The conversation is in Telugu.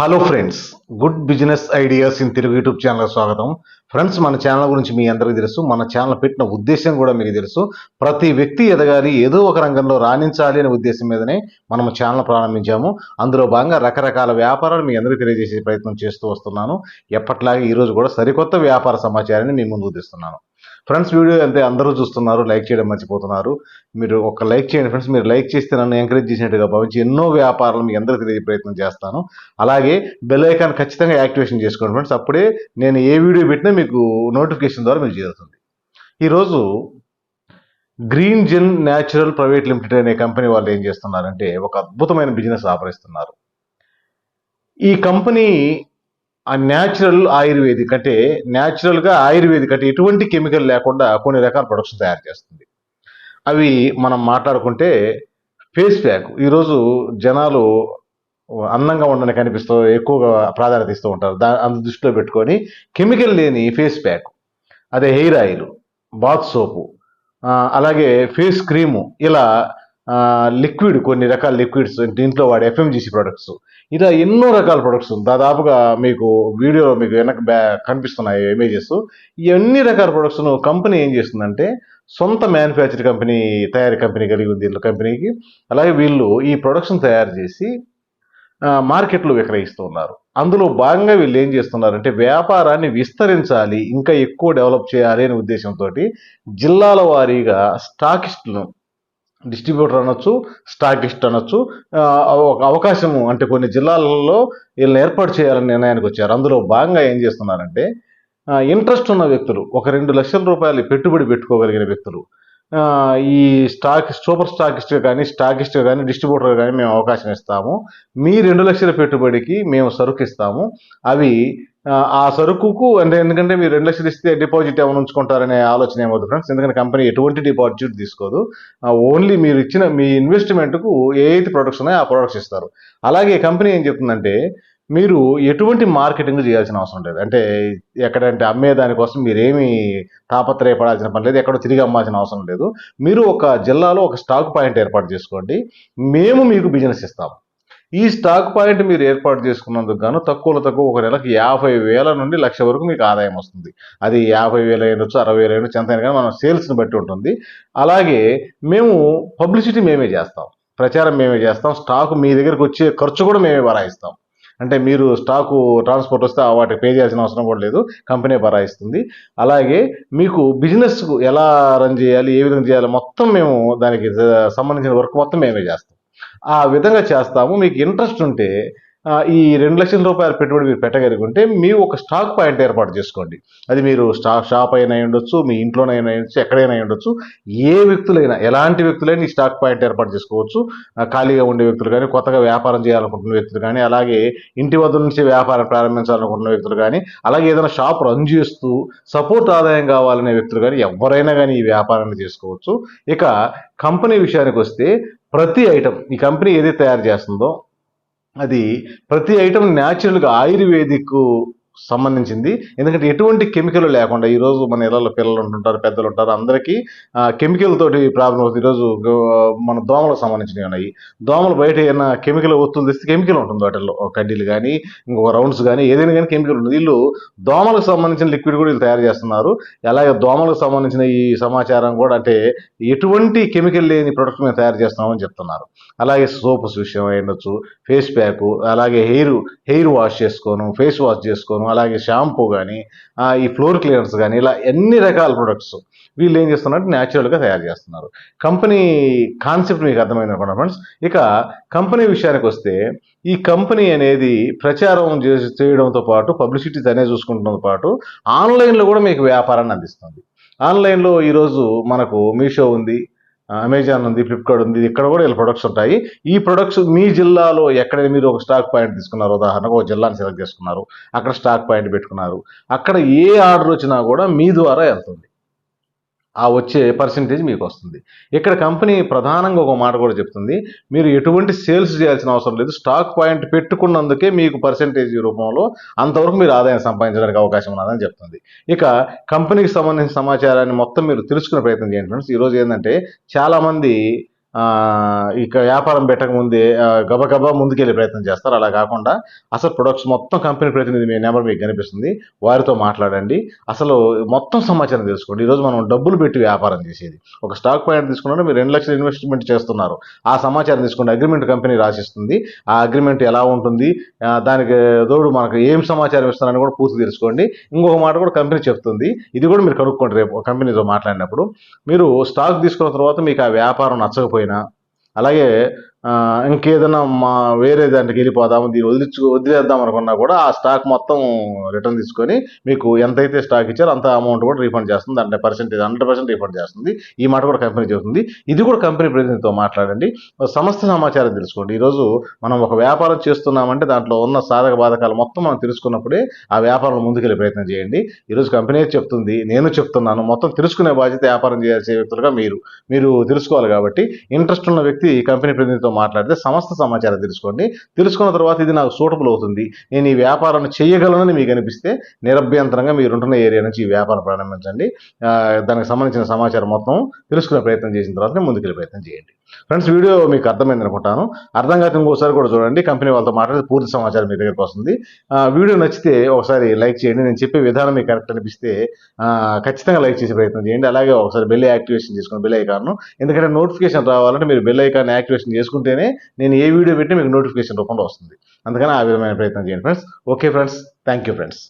Hello friends, good business ideas in Telugu YouTube channel స్వాగతం. ఫ్రెండ్స్, మన ఛానల్ గురించి మీ అందరికీ తెలుసు. మన ఛానల్ పెట్టిన ఉద్దేశం కూడా మీకు తెలుసు. ప్రతి వ్యక్తి ఎదగాలి, ఏదో ఒక రంగంలో రాణించాలి అనే ఉద్దేశం మీదనే మనం ఛానల్ ప్రారంభించాము. అందులో భాగంగా రకరకాల వ్యాపారాలు మీ అందరికీ తెలియజేసే ప్రయత్నం చేస్తూ వస్తున్నాను. ఎప్పట్లాగే ఈరోజు కూడా సరికొత్త వ్యాపార సమాచారాన్ని మీ ముందుకు తెస్తున్నాను. ఫ్రెండ్స్, వీడియో అంతే అందరూ చూస్తున్నారు, లైక్ చేయడం మర్చిపోతున్నారు. మీరు ఒక లైక్ చేయండి ఫ్రెండ్స్. మీరు లైక్ చేస్తే నన్ను ఎంకరేజ్ చేసినట్టుగా భావించి ఎన్నో వ్యాపారాలు మీ అందరికీ తెలియ ప్రయత్నం చేస్తాను. అలాగే బెల్ ఐకాన్ ఖచ్చితంగా యాక్టివేషన్ చేసుకోండి ఫ్రెండ్స్. అప్పుడే నేను ఏ వీడియో పెట్టినా మీకు నోటిఫికేషన్ ద్వారా మీకు చేరుతుంది. ఈరోజు గ్రీన్ జెన్ న్యాచురల్ ప్రైవేట్ లిమిటెడ్ అనే కంపెనీ వాళ్ళు ఏం చేస్తున్నారంటే ఒక అద్భుతమైన బిజినెస్ ఆపరిస్తున్నారు. ఈ కంపెనీ ఆ న్యాచురల్ ఆయుర్వేదిక్ అంటే న్యాచురల్గా ఆయుర్వేదిక్ అంటే ఎటువంటి కెమికల్ లేకుండా కొన్ని రకాల ప్రొడక్ట్స్ తయారు చేస్తుంది. అవి మనం మాట్లాడుకుంటే ఫేస్ ప్యాక్. ఈరోజు జనాలు అందంగా ఉండడానికి కనిపిస్తూ ఎక్కువగా ప్రాధాన్యత ఇస్తూ ఉంటారు. అందు దృష్టిలో పెట్టుకొని కెమికల్ లేని ఫేస్ ప్యాక్, అదే హెయిర్ ఆయిల్, బాత్ సోపు, అలాగే ఫేస్ క్రీము, ఇలా లిక్విడ్, కొన్ని రకాల లిక్విడ్స్, దీంట్లో వాడే ఎఫ్ఎంజీసీ ప్రొడక్ట్స్, ఇలా ఎన్నో రకాల ప్రొడక్ట్స్ దాదాపుగా మీకు వీడియోలో మీకు వెనక కనిపిస్తున్నాయి ఇమేజెస్. ఇవన్నీ రకాల ప్రొడక్ట్స్ను కంపెనీ ఏం చేస్తుందంటే సొంత మ్యానుఫ్యాక్చర్ కంపెనీ, తయారీ కంపెనీ కలిగి ఉంది వీళ్ళ కంపెనీకి. అలాగే వీళ్ళు ఈ ప్రొడక్ట్స్ని తయారు చేసి మార్కెట్లో విక్రయిస్తూ ఉన్నారు. అందులో భాగంగా వీళ్ళు ఏం చేస్తున్నారంటే వ్యాపారాన్ని విస్తరించాలి, ఇంకా ఎక్కువ డెవలప్ చేయాలి అనే ఉద్దేశంతో జిల్లాల వారీగా స్టాకిస్టులను, డిస్ట్రిబ్యూటర్ అనొచ్చు, స్టాకిస్ట్ అనొచ్చు, ఒక అవకాశము అంటే కొన్ని జిల్లాలలో వీళ్ళని ఏర్పాటు చేయాలని నిర్ణయానికి వచ్చారు. అందులో భాగంగా ఏం చేస్తున్నారంటే ఇంట్రెస్ట్ ఉన్న వ్యక్తులు, ఒక 2 లక్షల రూపాయలు పెట్టుబడి పెట్టుకోగలిగిన వ్యక్తులు, ఈ సూపర్ స్టాకిస్ట్గా కానీ డిస్ట్రిబ్యూటర్గా కానీ మేము అవకాశం ఇస్తాము. మీ 2 లక్షల పెట్టుబడికి మేము సరుకు ఇస్తాము. అవి ఆ సరుకుకు అంటే, ఎందుకంటే మీరు 2 లక్షలు ఇస్తే డిపాజిట్ ఏమైనా ఉంచుకుంటారనే ఆలోచన ఏమవుతుంది ఫ్రెండ్స్. ఎందుకంటే కంపెనీ ఎటువంటి డిపాజిట్ తీసుకోదు. ఓన్లీ మీరు ఇచ్చిన మీ ఇన్వెస్ట్మెంట్కు ఏ అయితే ప్రొడక్ట్స్ ఉన్నాయో ఆ ప్రొడక్ట్స్ ఇస్తారు. అలాగే కంపెనీ ఏం చెప్తుందంటే మీరు ఎటువంటి మార్కెటింగ్ చేయాల్సిన అవసరం లేదు. అంటే ఎక్కడంటే అమ్మే దానికోసం మీరేమీ తాపత్రయపడాల్సిన పని లేదు, ఎక్కడో తిరిగి అమ్మాల్సిన అవసరం లేదు. మీరు ఒక జిల్లాలో ఒక స్టాక్ పాయింట్ ఏర్పాటు చేసుకోండి, మేము మీకు బిజినెస్ ఇస్తాము. ఈ స్టాక్ పాయింట్ మీరు ఏర్పాటు చేసుకున్నందుకు గాను తక్కువలో తక్కువ ఒక నెలకు 50,000 నుండి 1,00,000 వరకు మీకు ఆదాయం వస్తుంది. అది 50,000 అయినొచ్చు, 60,000 అయినొచ్చు, ఎంత అయినా కానీ మనం సేల్స్ని బట్టి ఉంటుంది. అలాగే మేము పబ్లిసిటీ మేమే చేస్తాం, ప్రచారం మేమే చేస్తాం, స్టాక్ మీ దగ్గరకు వచ్చే ఖర్చు కూడా మేమే భరాయిస్తాం. అంటే మీరు స్టాకు ట్రాన్స్పోర్ట్ వస్తే వాటికి పే చేయాల్సిన అవసరం కూడా లేదు, కంపెనీ భరాయిస్తుంది. అలాగే మీకు బిజినెస్ ఎలా రన్ చేయాలి, ఏ విధంగా చేయాలి, మొత్తం మేము దానికి సంబంధించిన వర్క్ మొత్తం మేమే చేస్తాం. ఆ విధంగా చేస్తాము. మీకు ఇంట్రెస్ట్ ఉంటే ఈ 2 లక్షల రూపాయల పెట్టుబడి మీరు పెట్టగలిగి మీ ఒక స్టాక్ పాయింట్ ఏర్పాటు చేసుకోండి. అది మీరు షాప్ అయినా ఉండొచ్చు, మీ ఇంట్లోనైనా ఉండొచ్చు, ఎక్కడైనా ఉండొచ్చు. ఏ వ్యక్తులైనా, ఎలాంటి వ్యక్తులైనా ఈ స్టాక్ పాయింట్ ఏర్పాటు చేసుకోవచ్చు. ఖాళీగా ఉండే వ్యక్తులు కానీ, కొత్తగా వ్యాపారం చేయాలనుకుంటున్న వ్యక్తులు కానీ, అలాగే ఇంటి వద్ద నుంచి వ్యాపారం ప్రారంభించాలనుకుంటున్న వ్యక్తులు కానీ, అలాగే ఏదైనా షాప్ రన్ చేస్తూ సపోర్ట్ ఆదాయం కావాలనే వ్యక్తులు కానీ, ఎవరైనా కానీ ఈ వ్యాపారాన్ని చేసుకోవచ్చు. ఇక కంపెనీ విషయానికి వస్తే ప్రతి ఐటమ్ ఈ కంపెనీ ఏదైతే తయారు చేస్తుందో అది ప్రతి ఐటమ్ న్యాచురల్గా ఆయుర్వేదిక్ సంబంధించింది. ఎందుకంటే ఎటువంటి కెమికల్ లేకుండా, ఈరోజు మన ఇళ్లలో పిల్లలు ఉంటుంటారు, పెద్దలు ఉంటారు, అందరికీ కెమికల్ తోటి ప్రాబ్లం అవుతుంది. ఈరోజు మన దోమలకు సంబంధించినవి ఉన్నాయి. దోమలు బయట ఏమైనా కెమికల్ ఒత్తులు తెస్తే కెమికల్ ఉంటుంది వాటిల్లో, కడ్డీలు కానీ ఇంకొక రౌండ్స్ కానీ ఏదైనా కానీ కెమికల్ ఉంటుంది. వీళ్ళు దోమలకు సంబంధించిన లిక్విడ్ కూడా వీళ్ళు తయారు చేస్తున్నారు. అలాగే దోమలకు సంబంధించిన ఈ సమాచారం కూడా, అంటే ఎటువంటి కెమికల్ లేని ప్రొడక్ట్ మేము తయారు చేస్తున్నామని చెప్తున్నారు. అలాగే సోప్స్ విషయం అయ్యొచ్చు, ఫేస్ ప్యాక్, అలాగే హెయిర్ వాష్ చేసుకోను, ఫేస్ వాష్ చేసుకోను, అలాగే షాంపూ కానీ, ఈ ఫ్లోర్ క్లీనర్స్ కానీ, ఇలా ఎన్ని రకాల ప్రొడక్ట్స్ వీళ్ళు ఏం చేస్తున్నారంటే న్యాచురల్గా తయారు చేస్తున్నారు. కంపెనీ కాన్సెప్ట్ మీకు అర్థమైంది అనుకున్నా ఫ్రెండ్స్. ఇక కంపెనీ విషయానికి వస్తే ఈ కంపెనీ అనేది ప్రచారం చేయడంతో పాటు, పబ్లిసిటీ అనేది చూసుకుంటంతో పాటు ఆన్లైన్లో కూడా మీకు వ్యాపారాన్ని అందిస్తుంది. ఆన్లైన్లో ఈరోజు మనకు మీషో ఉంది, అమెజాన్ ఉంది, ఫ్లిప్కార్ట్ ఉంది, ఇక్కడ కూడా వీళ్ళ ప్రొడక్ట్స్ ఉంటాయి. ఈ ప్రొడక్ట్స్ మీ జిల్లాలో ఎక్కడైనా మీరు ఒక స్టాక్ పాయింట్ తీసుకున్నారు, ఉదాహరణకు ఒక జిల్లాని సెలెక్ట్ చేసుకున్నారు, అక్కడ స్టాక్ పాయింట్ పెట్టుకున్నారు, అక్కడ ఏ ఆర్డర్ వచ్చినా కూడా మీ ద్వారా వెళ్తుంది. ఆ వచ్చే పర్సెంటేజ్ మీకు వస్తుంది. ఇక్కడ కంపెనీ ప్రధానంగా ఒక మాట కూడా చెప్తుంది, మీరు ఎటువంటి సేల్స్ చేయాల్సిన అవసరం లేదు, స్టాక్ పాయింట్ పెట్టుకున్నందుకే మీకు పర్సెంటేజ్ రూపంలో అంతవరకు మీరు ఆదాయం సంపాదించడానికి అవకాశం ఉన్నదని చెప్తుంది. ఇక కంపెనీకి సంబంధించిన సమాచారాన్ని మొత్తం మీరు తెలుసుకునే ప్రయత్నం చేయండి ఫ్రెండ్స్. ఈరోజు ఏంటంటే చాలామంది ఇక వ్యాపారం పెట్టక ముందే గబగబా ముందుకెళ్ళే ప్రయత్నం చేస్తారు. అలా కాకుండా అసలు ప్రొడక్ట్స్ మొత్తం కంపెనీ ప్రతినిధి మీ నెంబర్ మీకు కనిపిస్తుంది. వారితో మాట్లాడండి. అసలు మొత్తం సమాచారం తెలుసుకోండి. ఈరోజు మనం డబ్బులు పెట్టి వ్యాపారం చేసేది. ఒక స్టాక్ పాయింట్ తీసుకున్నారు, మీరు 2,00,000 ఇన్వెస్ట్మెంట్ చేస్తున్నారు. ఆ సమాచారం తీసుకోండి. అగ్రిమెంట్ కంపెనీ రాసిస్తుంది. ఆ అగ్రిమెంట్ ఎలా ఉంటుంది, దానికి తోడు మనకు ఏం సమాచారం ఇస్తున్నారని కూడా పూర్తి తెలుసుకోండి. ఇంకొక మాట కూడా కంపెనీ చెప్తుంది. ఇది కూడా మీరు కనుక్కోండి రేపు కంపెనీతో మాట్లాడినప్పుడు. మీరు స్టాక్ తీసుకున్న తర్వాత మీకు ఆ వ్యాపారం నచ్చకపోయినా, అలాగే ఇంకేదైనా వేరే దాంట్లోకి వెళ్ళిపోదాము, దీన్ని వదిలేద్దాం అనుకున్నా కూడా ఆ స్టాక్ మొత్తం రిటర్న్ తీసుకొని మీకు ఎంతైతే స్టాక్ ఇచ్చారో అంత అమౌంట్ కూడా రీఫండ్ చేస్తుంది. దాంట్లో పర్సెంటేజ్ 100% రీఫండ్ చేస్తుంది. ఈ మాట కూడా కంపెనీ చెబుతుంది. ఇది కూడా కంపెనీ ప్రతినిధితో మాట్లాడండి. సమస్త సమాచారం తెలుసుకోండి. ఈరోజు మనం ఒక వ్యాపారం చేస్తున్నామంటే దాంట్లో ఉన్న సాధక బాధకాలు మొత్తం మనం తెలుసుకున్నప్పుడే ఆ వ్యాపారం ముందుకెళ్ళే ప్రయత్నం చేయండి. ఈరోజు కంపెనీ చెప్తుంది, నేను చెప్తున్నాను. మొత్తం తెలుసుకునే బాధ్యత వ్యాపారం చేసే వ్యక్తులుగా మీరు తెలుసుకోవాలి. కాబట్టి ఇంట్రెస్ట్ ఉన్న వ్యక్తి ఈ కంపెనీ ప్రతినిధితో మాట్లాడితే సమస్త సమాచారం తెలుసుకోండి. తెలుసుకున్న తర్వాత ఇది నాకు సూటబుల్ అవుతుంది, నేను ఈ వ్యాపారాన్ని చేయగలనని మీకు అనిపిస్తే నిరభ్యంతరంగా మీరుంటున్న ఏరియా నుంచి ఈ వ్యాపారం ప్రారంభించండి. దానికి సంబంధించిన సమాచారం మొత్తం తెలుసుకునే ప్రయత్నం చేసిన తర్వాత ముందుకెళ్ళే ప్రయత్నం చేయండి. ఫ్రెండ్స్, వీడియో మీకు అర్థమైంది అనుకుంటాను. అర్థం కాక ఇంకోసారి కూడా చూడండి. కంపెనీ వాళ్ళతో మాట్లాడి పూర్తి సమాచారం మీ దగ్గరకు వస్తుంది. వీడియో నచ్చితే ఒకసారి లైక్ చేయండి. నేను చెప్పే విధానం మీకు కరెక్ట్ అనిపిస్తే ఖచ్చితంగా లైక్ చేసే ప్రయత్నం చేయండి. అలాగే ఒకసారి బెల్ యాక్టివేషన్ చేసుకోండి, బెల్ ఐకాన్. ఎందుకంటే నోటిఫికేషన్ రావాలంటే మీరు బెల్ ఐకాన్ యాక్టివేషన్ చేసుకుంటేనే నేను ఏ వీడియో పెట్టి మీకు నోటిఫికేషన్ రూపంలో వస్తుంది. అందుకని ఆ విధమైన ప్రయత్నం చేయండి friends. Okay friends, thank you friends.